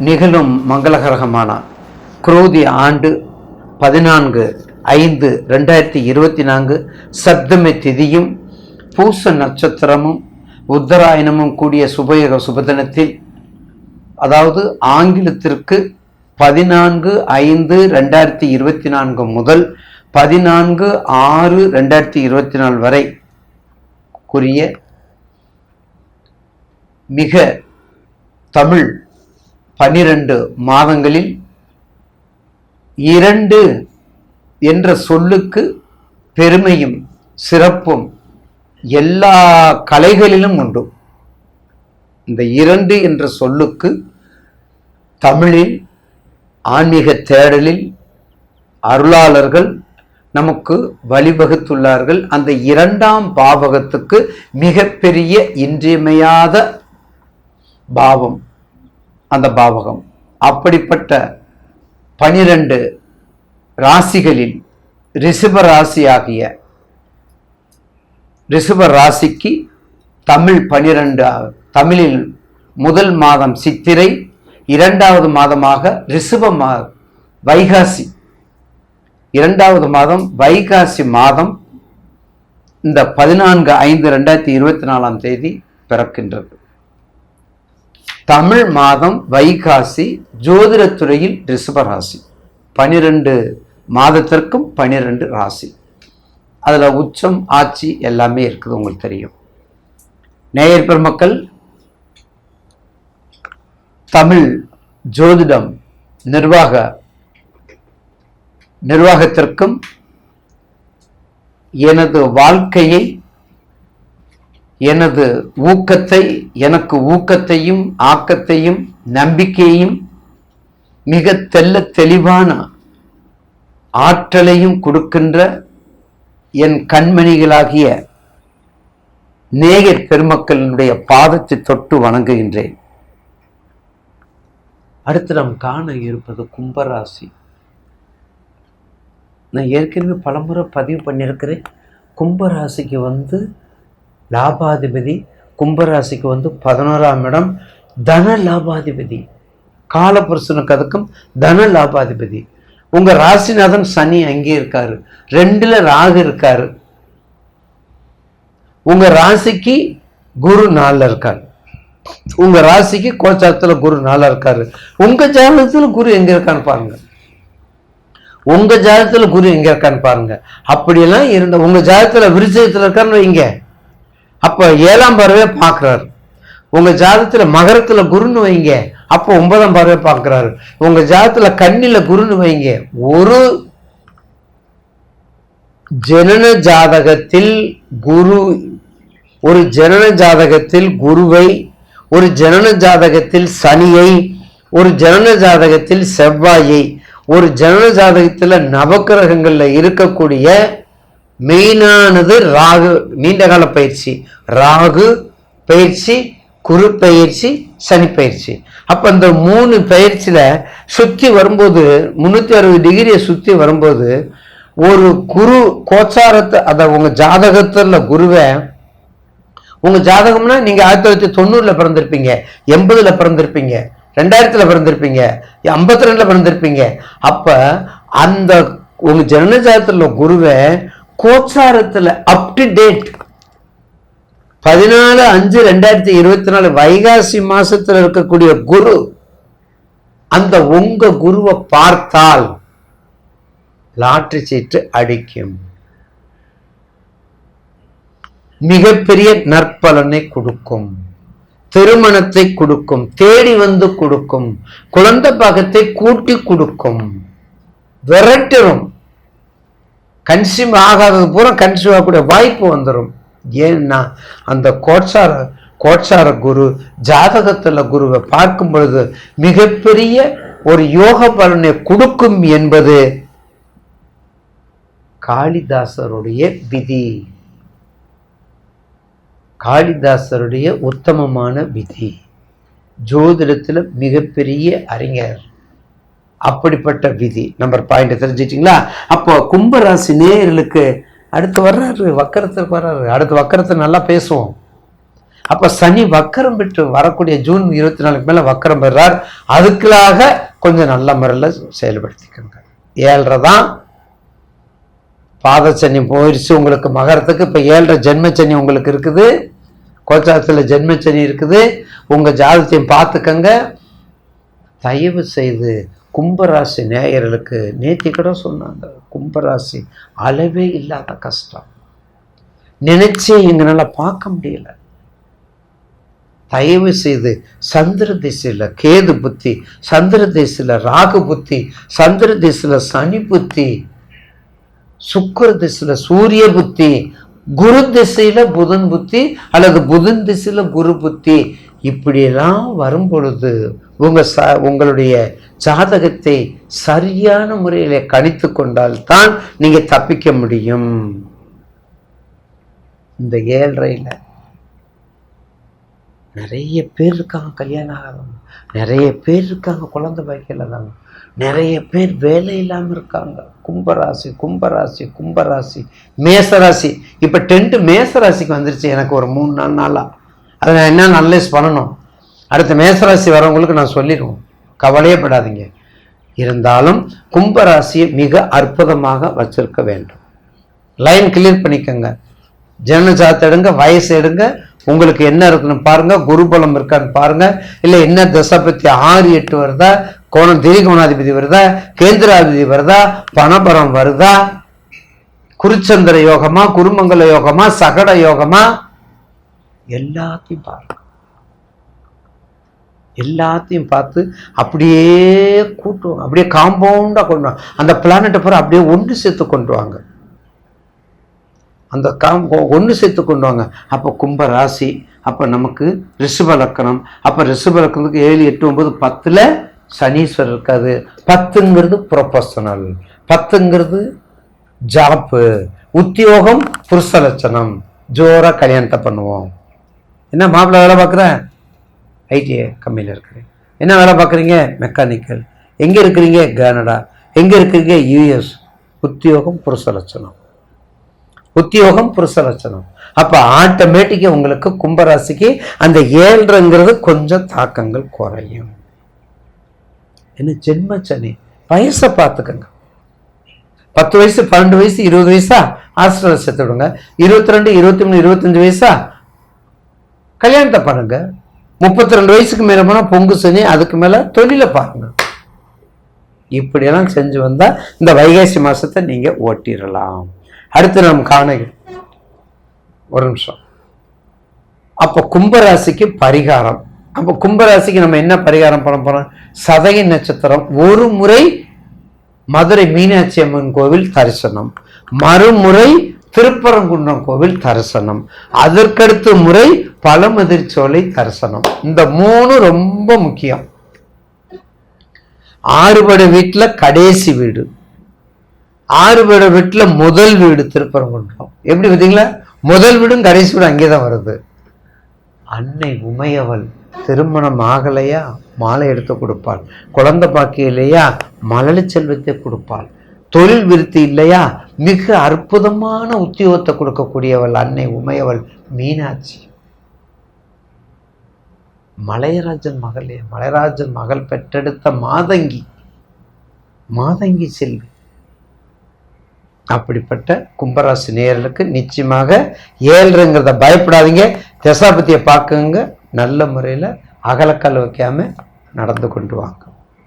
நிகழும் மங்களகரகமான குரோதி ஆண்டு 14/5/2024 சப்தமி திதியும் பூச நட்சத்திரமும் உத்தராயணமும் கூடிய சுபயோக சுபதினத்தில், அதாவது ஆங்கிலத்திற்கு 14/5/2024 முதல் 14/6/2024 வரை கூறிய மிக தமிழ் 12 மாதங்களில் 2 என்ற சொல்லுக்கு பெருமையும் சிறப்பும் எல்லா கலைகளிலும் உண்டு. இந்த 2 என்ற சொல்லுக்கு தமிழில் ஆன்மீக தேடலில் அருளாளர்கள் நமக்கு வழிவகுத்துள்ளார்கள். அந்த 2ஆம் பாவகத்துக்கு மிகப்பெரிய இன்றியமையாத பாவம் அந்த பாவகம். அப்படிப்பட்ட 12 ராசிகளில் ரிஷப ராசியாகிய ரிஷப ராசிக்கு தமிழ் 12, தமிழில் முதல் மாதம் சித்திரை, 2வது மாதமாக வைகாசி, 2வது மாதம் வைகாசி மாதம் இந்த 14/5/2024 பிறக்கின்றது. தமிழ் மாதம் வைகாசி, ஜோதிடத்துறையில் ரிஷபராசி. 12 மாதத்திற்கும் 12 ராசி. அதில் உச்சம் ஆட்சி எல்லாமே இருக்குது, உங்களுக்கு தெரியும். நேயர் பெருமக்கள், தமிழ் ஜோதிடம் நிர்வாகத்திற்கும் எனது வாழ்க்கையை, எனது ஊக்கத்தை, எனக்கு ஊக்கத்தையும் ஆக்கத்தையும் நம்பிக்கையையும் மிக தெளிவான ஆற்றலையும் கொடுக்கின்ற என் கண்மணிகளாகிய நேயர் பெருமக்களினுடைய பாதத்தை தொட்டு வணங்குகின்றேன். அடுத்து நாம் காண இருப்பது கும்பராசி. நான் ஏற்கனவே பலமுறை பதிவு பண்ணியிருக்கிறேன். கும்பராசிக்கு லாபாதிபதி, கும்பராசிக்கு 11ஆம் இடம் தன லாபாதிபதி. காலபுருஷனுக்கு அதுக்கும் தன லாபாதிபதி. உங்க ராசிநாதன் சனி அங்கே இருக்காரு, 2ல ராகு இருக்காரு. உங்க ராசிக்கு குரு 4ல இருக்காரு. உங்க ராசிக்கு கோச்சாரத்துல குரு 4ல இருக்காரு. உங்க ஜாதகத்துல குரு எங்க இருக்கான்னு பாருங்க. உங்க ஜாதகத்துல குரு எங்க இருக்கான்னு பாருங்க. அப்படியெல்லாம் இருந்த உங்க ஜாதகத்துல விருச்சகத்துல இருக்கான்னு வைங்க, அப்ப 7ஆம் பார்வையை பார்க்கிறாரு. உங்க ஜாதகத்துல மகரத்துல குருன்னு வைங்க, அப்போ 9ஆம் பார்வையை பார்க்கிறாரு. உங்க ஜாதகத்துல கன்னில குருன்னு வைங்க. ஒரு ஜனன ஜாதகத்தில் குருவை, ஒரு ஜனன ஜாதகத்தில் சனியை, ஒரு ஜனன ஜாதகத்தில் செவ்வாயை, ஒரு ஜனன ஜாதகத்தில் நவக்கிரகங்கள்ல இருக்கக்கூடிய மெயினானது ராகு, நீண்டகால பயிற்சி, ராகு பயிற்சி, குரு பயிற்சி, சனி பயிற்சி. அப்ப இந்த 3 பயிற்சியில சுத்தி வரும்போது 360 டிகிரியை சுத்தி வரும்போது ஒரு குரு கோச்சாரத்தை, அத உங்க ஜாதகத்துல குருவை, உங்க ஜாதகம்னா நீங்க 1990 பிறந்திருப்பீங்க, 80 பிறந்திருப்பீங்க, 2000 பிறந்திருப்பீங்க, 52 பிறந்திருப்பீங்க. அப்ப அந்த உங்க ஜனன ஜாதகத்துல குருவை கோச்சாரத்துல அப் டு டேட் 14/5/2024 வைகாசி மாசத்துல இருக்கக்கூடிய குரு, அந்த உங்க குருவை பார்த்தால் லாட்டரி சீட்டு அடிக்கும், மிகப்பெரிய நற்பலனை கொடுக்கும், திருமணத்தை கொடுக்கும், தேடி வந்து கொடுக்கும், குழந்தை பாகத்தை கூட்டி கொடுக்கும், விரட்டிடும். கன்சியூம் ஆகாதது பூரா கன்சியூம் ஆகக்கூடிய வாய்ப்பு வந்துடும். ஏன்னா அந்த கோட்சார குரு ஜாதகத்துல குருவை பார்க்கும் பொழுது மிகப்பெரிய ஒரு யோக பலனை கொடுக்கும் என்பது காளிதாசருடைய விதி, காளிதாசருடைய உத்தமமான விதி. ஜோதிடத்துல மிகப்பெரிய அறிஞர், அப்படிப்பட்ட விதி. நம்பர் பாயிண்ட் தெரிஞ்சிட்டீங்களா? அப்போ கும்பராசி நேயர்களுக்கு அடுத்து வர்றாரு, வக்கரத்துக்கு வர்றாரு. அடுத்து வக்கரத்தை நல்லா பேசுவோம். அப்ப சனி வக்கரம் பெற்று வரக்கூடிய ஜூன் 24 மேல வக்கரம் பெறார். அதுக்காக கொஞ்சம் நல்ல முறையில் செயல்படுத்திக்கோங்க. 7.5 தான் பாதச்சனி போயிடுச்சு உங்களுக்கு மகரத்துக்கு. இப்ப 7.5 ஜென்மச்சனி உங்களுக்கு இருக்குது, கோச்சாரத்துல ஜென்மச்சனி இருக்குது. உங்க ஜாதகத்தையும் பார்த்துக்கங்க. தயவு செய்து கும்பராசி நேயர்களுக்கு நேத்தி கூட சொன்னாங்க, கும்பராசி அளவே இல்லாத கஷ்டம், நினைச்சே எங்களால பார்க்க முடியல. தயவு செய்து சந்திர திசையில கேது புத்தி, சந்திர திசையில ராகு புத்தி, சந்திர திசையில சனி புத்தி, சுக்கிர திசையில சூரிய புத்தி, குரு திசையில புதன் புத்தி அல்லது புதன் திசையில குரு புத்தி, இப்படியெல்லாம் வரும் பொழுது உங்களுடைய ஜாதகத்தை சரியான முறையில கணித்து கொண்டால்தான் நீங்க தப்பிக்க முடியும். இந்த 7.5ல நிறைய பேர் இருக்காங்க கல்யாணம் ஆகாதவங்க, நிறைய பேர் இருக்காங்க குழந்தை பாக்கியம் இல்லாதவங்க, நிறைய பேர் வேலை இல்லாமல் இருக்காங்க. கும்பராசி கும்பராசி கும்பராசி மேசராசி. இப்போ 10 மேசராசிக்கு வந்துருச்சு எனக்கு ஒரு 3-4 நாளா. அதை நான் என்ன அனலைஸ் பண்ணணும், அடுத்த மேசராசி வரவங்களுக்கு நான் சொல்லிடுவோம், கவலையே படாதீங்க. இருந்தாலும் கும்பராசியை மிக அற்புதமாக வச்சிருக்க வேண்டும். லைன் கிளியர் பண்ணிக்கோங்க. ஜனன ஜாதகத்தை எடுங்க, வயசு எடுங்க, உங்களுக்கு என்ன இருக்குன்னு பாருங்க, குருபலம் இருக்கான்னு பாருங்க, இல்லை என்ன தசை பத்தி 6-8 வருதா, கோணம் திரிகோணாதிபதி வருதா, கேந்திராதிபதி வருதா, பணபரம் வருதா, குருச்சந்திர யோகமா, குருமங்கல யோகமா, சகட யோகமா, எல்லாத்தையும் பாருங்க. எல்லாத்தையும் பார்த்து அப்படியே கூட்டுவாங்க, அப்படியே காம்பவுண்டா கொண்டு வாங்க. அந்த பிளானட்டை பூரா அப்படியே ஒன்று சேர்த்து கொண்டு வாங்க, அந்த ஒன்று சேர்த்து கொண்டு வாங்க. அப்போ கும்ப ராசி, அப்போ நமக்கு ரிஷப லக்கணம். அப்போ ரிஷப லக்கணத்துக்கு 7, 8, 9, 10ல் சனீஸ்வரர் இருக்காது. 10ங்கிறது ப்ரொஃபஷனல், 10ங்கிறது ஜாப்பு, உத்தியோகம், புருஷ லட்சணம், ஜோரா கல்யாணத்தை பண்ணுவோம். என்ன மாப்பிள்ளை வேலை பார்க்குறேன், ஐடிஐ கம்பெனியில் இருக்கிறேன். என்ன வேலை பார்க்குறீங்க, மெக்கானிக்கல். எங்கே இருக்கிறீங்க, கனடா. எங்கே இருக்கிறீங்க, யூஎஸ். உத்தியோகம் புருஷ லட்சணம், உத்தியோகம் புருஷ லட்சணம். அப்ப ஆட்டோமேட்டிக்கா உங்களுக்கு கும்பராசிக்கு அந்த 7.5ங்கிறது கொஞ்சம் தாக்கங்கள் குறையும். என்ன ஜென்மச்சனி, வயசை பார்த்துக்கங்க. 10 வயசு, 12 வயசு, 20 வயசா ஹாஸ்டல்ல சேர்த்து விடுங்க. 22, 23, 25 வயசா கல்யாணத்தை பண்ணுங்க. 32 வயசுக்கு மேல போனா பொங்கு சனி, அதுக்கு மேல தொழிலை பாருங்க. இப்படியெல்லாம் செஞ்சு வந்தா இந்த வைகாசி மாசத்தை நீங்க ஓட்டிடலாம். அடுத்து நம்ம காணுங்க ஒரு நிமிஷம். அப்போ கும்பராசிக்கு பரிகாரம். அப்போ கும்பராசிக்கு நம்ம என்ன பரிகாரம் பண்ண போறோம், சதய நட்சத்திரம் ஒரு முறை மதுரை மீனாட்சி அம்மன் கோவில் தரிசனம், மறுமுறை திருப்பரங்குன்றம் கோவில் தரிசனம், அதற்கடுத்த முறை பழமுதிர்ச்சோலை தரிசனம். இந்த 3 ரொம்ப முக்கியம். 6 படை வீட்டுல கடைசி வீடு, 6 படை வீட்டுல முதல் வீடு திருப்பரங்குன்றம். எப்படி பார்த்தீங்களா, முதல் வீடும் கடைசி வீடும் அங்கேதான் வருது. அன்னை உமையவள் திருமணம் ஆகலையா மாலை எடுத்து கொடுப்பாள், குழந்தை பாக்கியம் இல்லையா மழலை செல்வத்தை கொடுப்பாள், தொழில் விருத்தி இல்லையா மிக அற்புதமான உத்தியோகத்தை கொடுக்கக்கூடியவள் அன்னை உமையவள் மீனாட்சி. மலையராஜன் மகளே, மலையராஜன் மகள் பெற்றெடுத்த மாதங்கி, மாதங்கி செல்வி. அப்படிப்பட்ட கும்பராசி நேயர்களுக்கு நிச்சயமாக 7.5ங்கிறத பயப்படாதீங்க. தசாபதியை பார்க்குங்க, நல்ல முறையில் அகலக்கால் வைக்காம நடந்து கொண்டு வாங்க.